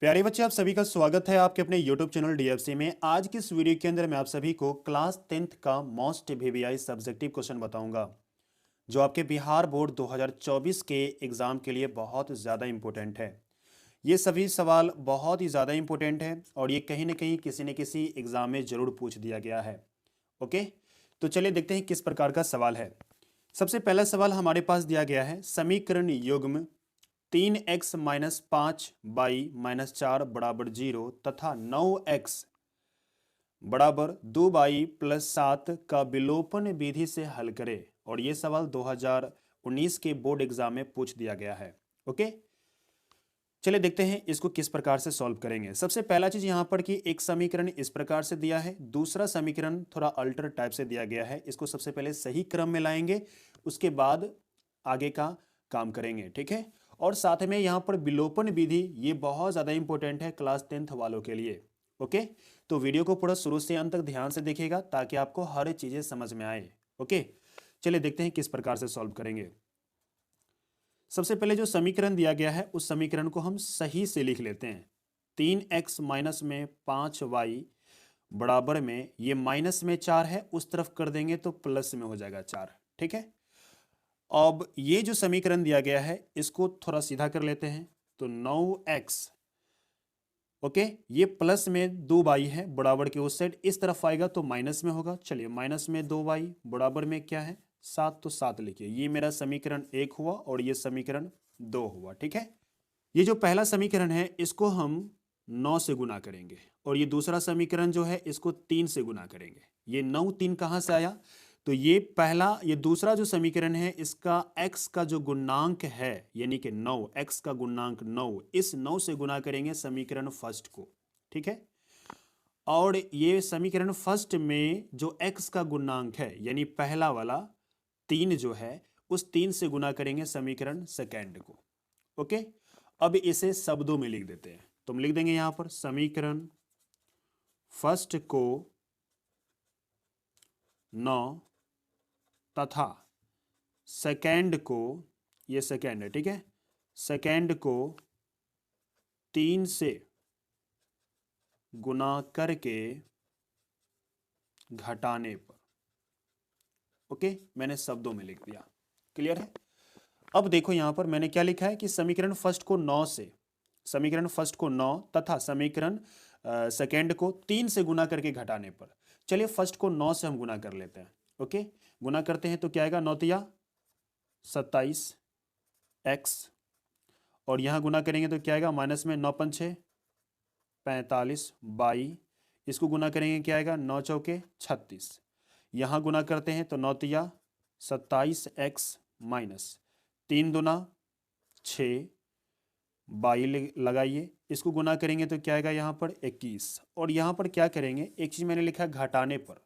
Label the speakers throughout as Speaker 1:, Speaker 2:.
Speaker 1: प्यारे बच्चे, आप सभी का स्वागत है आपके अपने YouTube चैनल DFC में। आज की इस वीडियो के अंदर मैं आप सभी को क्लास 10th का मोस्ट VVI सब्जेक्टिव क्वेश्चन बताऊंगा, जो आपके बिहार बोर्ड 2024 के एग्ज़ाम के लिए बहुत ज़्यादा इम्पोर्टेंट है। ये सभी सवाल बहुत ही ज़्यादा इम्पोर्टेंट है और ये कहीं ना कहीं किसी न किसी एग्ज़ाम में ज़रूर पूछ दिया गया है। ओके, तो चलिए देखते हैं किस प्रकार का सवाल है। सबसे पहला सवाल हमारे पास दिया गया है, समीकरण युग्म 3x माइनस 5y-4 बराबर 0 तथा 9x बराबर 2y+7 का विलोपन विधि से हल करें। और ये सवाल 2019 के बोर्ड एग्जाम में पूछ दिया गया है। ओके, चलिए देखते हैं इसको किस प्रकार से सॉल्व करेंगे। सबसे पहला चीज यहाँ पर कि एक समीकरण इस प्रकार से दिया है, दूसरा समीकरण थोड़ा अल्टर टाइप से दिया गया है। इसको सबसे पहले सही क्रम में लाएंगे, उसके बाद आगे का काम करेंगे, ठीक है। और साथ में यहाँ पर विलोपन विधि, ये बहुत ज़्यादा इंपॉर्टेंट है क्लास 10th वालों के लिए। ओके, तो वीडियो को पूरा शुरू से अंत तक ध्यान से देखिएगा ताकि आपको हर चीज़ें समझ में आए। ओके, चलिए देखते हैं किस प्रकार से सॉल्व करेंगे। सबसे पहले जो समीकरण दिया गया है उस समीकरण को हम सही से लिख लेते हैं। 3x माइनस में 5y बराबर में, ये माइनस में 4 है, उस तरफ कर देंगे तो प्लस में हो जाएगा 4, ठीक है। अब ये जो समीकरण दिया गया है इसको थोड़ा सीधा कर लेते हैं, तो 9x, ओके, ये प्लस में 2y है, बराबर के उस साइड इस तरफ आएगा तो माइनस में होगा। चलिए, माइनस में 2y बराबर में क्या है 7, तो 7 लिखिए। ये मेरा समीकरण 1 हुआ और ये समीकरण 2 हुआ, ठीक है। ये जो पहला समीकरण है इसको हम 9 से गुना करेंगे और ये दूसरा समीकरण जो है इसको 3 से गुना करेंगे। ये 9 3 कहाँ से आया, तो ये दूसरा जो समीकरण है इसका x का जो गुणांक है, यानी कि 9, x का गुणांक 9, इस 9 से गुना करेंगे समीकरण फर्स्ट को, ठीक है। और ये समीकरण फर्स्ट में जो x का गुणांक है यानी पहला वाला 3 जो है, उस 3 से गुना करेंगे समीकरण सेकेंड को। ओके, अब इसे शब्दों में लिख देते हैं। तो हम लिख देंगे यहां पर समीकरण फर्स्ट को 9 तथा सेकेंड को, ये सेकेंड है, ठीक है, सेकेंड को 3 से गुना करके घटाने पर। ओके, मैंने शब्दों में लिख दिया, क्लियर है। अब देखो यहां पर मैंने क्या लिखा है कि समीकरण फर्स्ट को 9 से, समीकरण फर्स्ट को 9 तथा समीकरण सेकेंड को 3 से गुना करके घटाने पर। चलिए फर्स्ट को 9 से हम गुना कर लेते हैं। ओके, गुना करते हैं तो क्या आएगा, 9 तिया 27 x, और यहां गुना करेंगे तो क्या आएगा, माइनस में 9 पंचे 45 बाई, इसको गुना करेंगे क्या आएगा, 9 चौके 36। यहां गुना करते हैं तो 9 तिया 27x माइनस 3 दुना 6 बाई लगाइए, इसको गुना करेंगे तो क्या आएगा यहाँ पर 21। और यहाँ पर क्या करेंगे, एक चीज मैंने लिखा घटाने पर,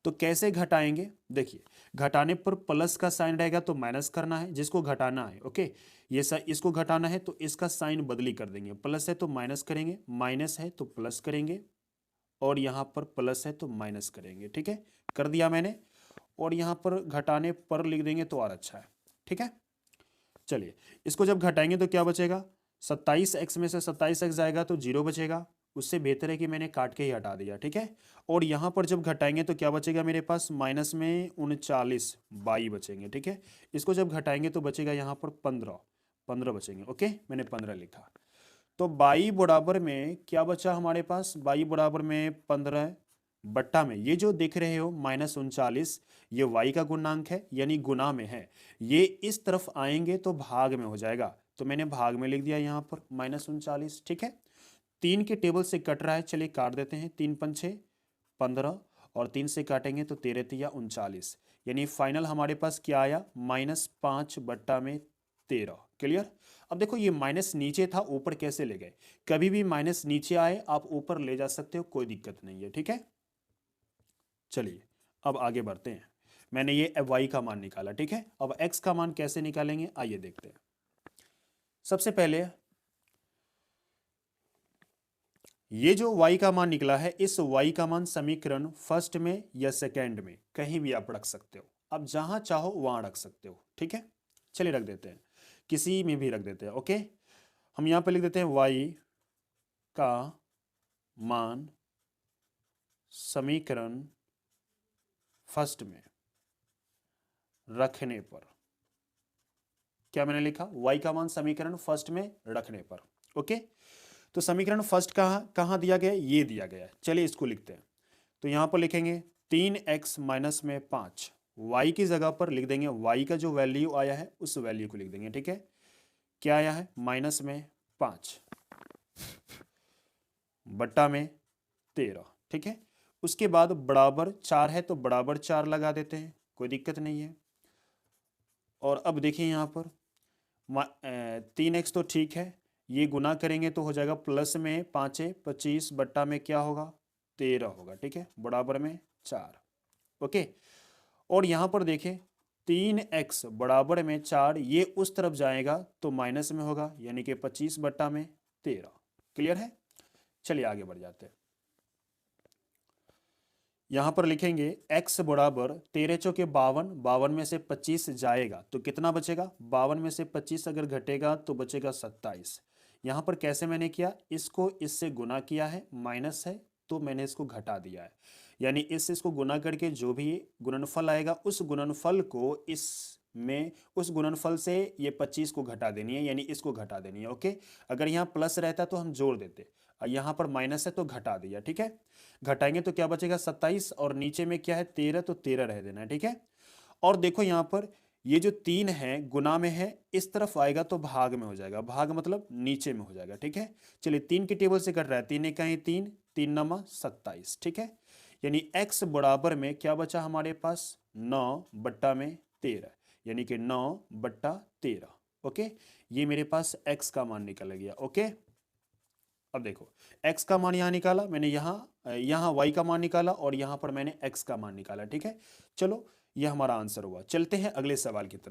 Speaker 1: तो कैसे घटाएंगे, देखिए घटाने पर प्लस का साइन रहेगा तो माइनस करना है जिसको घटाना है। ओके, इसको घटाना है तो इसका साइन बदली कर देंगे, प्लस है तो माइनस करेंगे, माइनस है तो प्लस करेंगे, और यहाँ पर प्लस है तो माइनस करेंगे, ठीक है, कर दिया मैंने। और यहाँ पर घटाने पर लिख देंगे तो और अच्छा है, ठीक है। चलिए, इसको जब घटाएंगे तो क्या बचेगा, 27x में से 27x जाएगा तो 0 बचेगा। उससे बेहतर है कि मैंने काट के ही हटा दिया, ठीक है। और यहाँ पर जब घटाएंगे तो क्या बचेगा मेरे पास, माइनस में 39 बाई बचेंगे, ठीक है। इसको जब घटाएंगे तो बचेगा यहाँ पर 15 बचेंगे। ओके, मैंने 15 लिखा। तो बाई बराबर में क्या बचा हमारे पास, बाई बराबर में 15 बट्टा में ये जो देख रहे हो -39, ये y का गुणांक है यानी गुना में है, ये इस तरफ आएंगे तो भाग में हो जाएगा, तो मैंने भाग में लिख दिया यहाँ पर -39, ठीक है। 3 के टेबल से कट रहा है, चलिए काट देते हैं, 3 पंचे 15 और 3 से काटेंगे तो 13 तिया 39, यानी फाइनल हमारे पास क्या आया, -5 बट्टा में 13। क्लियर। अब देखो ये माइनस नीचे था, ऊपर कैसे ले गए, कभी भी माइनस नीचे आए आप ऊपर ले जा सकते हो, कोई दिक्कत नहीं है, ठीक है। चलिए अब आगे बढ़ते हैं। मैंने ये y का मान निकाला, ठीक है। अब x का मान कैसे निकालेंगे, आइए देखते हैं। सबसे पहले ये जो y का मान निकला है, इस y का मान समीकरण फर्स्ट में या सेकेंड में कहीं भी आप रख सकते हो, आप जहां चाहो वहां रख सकते हो, ठीक है। चलिए रख देते हैं, किसी में भी रख देते हैं। ओके, हम यहां पर लिख देते हैं y का मान समीकरण फर्स्ट में रखने पर, क्या मैंने लिखा, y का मान समीकरण फर्स्ट में रखने पर। ओके, तो समीकरण फर्स्ट कहाँ दिया गया है, ये दिया गया है। चलिए इसको लिखते हैं। तो यहां पर लिखेंगे 3x माइनस में 5, y की जगह पर लिख देंगे y का जो वैल्यू आया है उस वैल्यू को लिख देंगे। ठीक है, क्या आया है, माइनस में 5 बट्टा में 13। ठीक है, उसके बाद बराबर 4 है तो बराबर 4 लगा देते हैं, कोई दिक्कत नहीं है। और अब देखिए यहाँ पर 3x तो ठीक है, ये गुना करेंगे तो हो जाएगा प्लस में 5 25 बट्टा में क्या होगा, 13 होगा। ठीक है, बराबर में 4। ओके, और यहाँ पर देखें 3x बराबर में 4, ये उस तरफ जाएगा तो माइनस में होगा, यानी कि 25 बट्टा में 13। क्लियर है, चलिए आगे बढ़ जाते हैं। यहां पर लिखेंगे x बराबर 13 चौके 52, 52 में से 25 जाएगा तो कितना बचेगा, 52 में से 25 अगर घटेगा तो बचेगा 27। यहां पर कैसे मैंने किया, इसको इससे गुना किया है, माइनस है तो मैंने इसको घटा दिया है, यानी इसको गुना करके जो भी गुणनफल आएगा उस गुणनफल को इसमें, उस गुणनफल से ये 25 को घटा देनी है, यानी इसको घटा देनी है। ओके, अगर यहाँ प्लस रहता तो हम जोड़ देते, यहाँ पर माइनस है तो घटा दिया। ठीक है, घटाएंगे तो क्या बचेगा 27, और नीचे में क्या है 13, तो 13 रह देना है। ठीक है, और देखो यहाँ पर ये जो 3 है गुना में है, इस तरफ आएगा तो भाग में हो जाएगा, भाग मतलब नीचे में हो जाएगा। ठीक है, चलिए 3 की टेबल से कट रहा है, 3 एक 3, 3 नमा 27। ठीक है, यानी x बराबर में क्या बचा हमारे पास, 9 बट्टा में 13, यानी कि 9 बट्टा 13। ओके, ये मेरे पास x का मान निकल गया। ओके, अब देखो x का मान यहाँ निकाला मैंने, यहाँ y का मान निकाला और यहाँ पर मैंने x का मान निकाला। ठीक है, चलो ये हमारा आंसर हुआ। चलते हैं अगले सवाल की तरफ।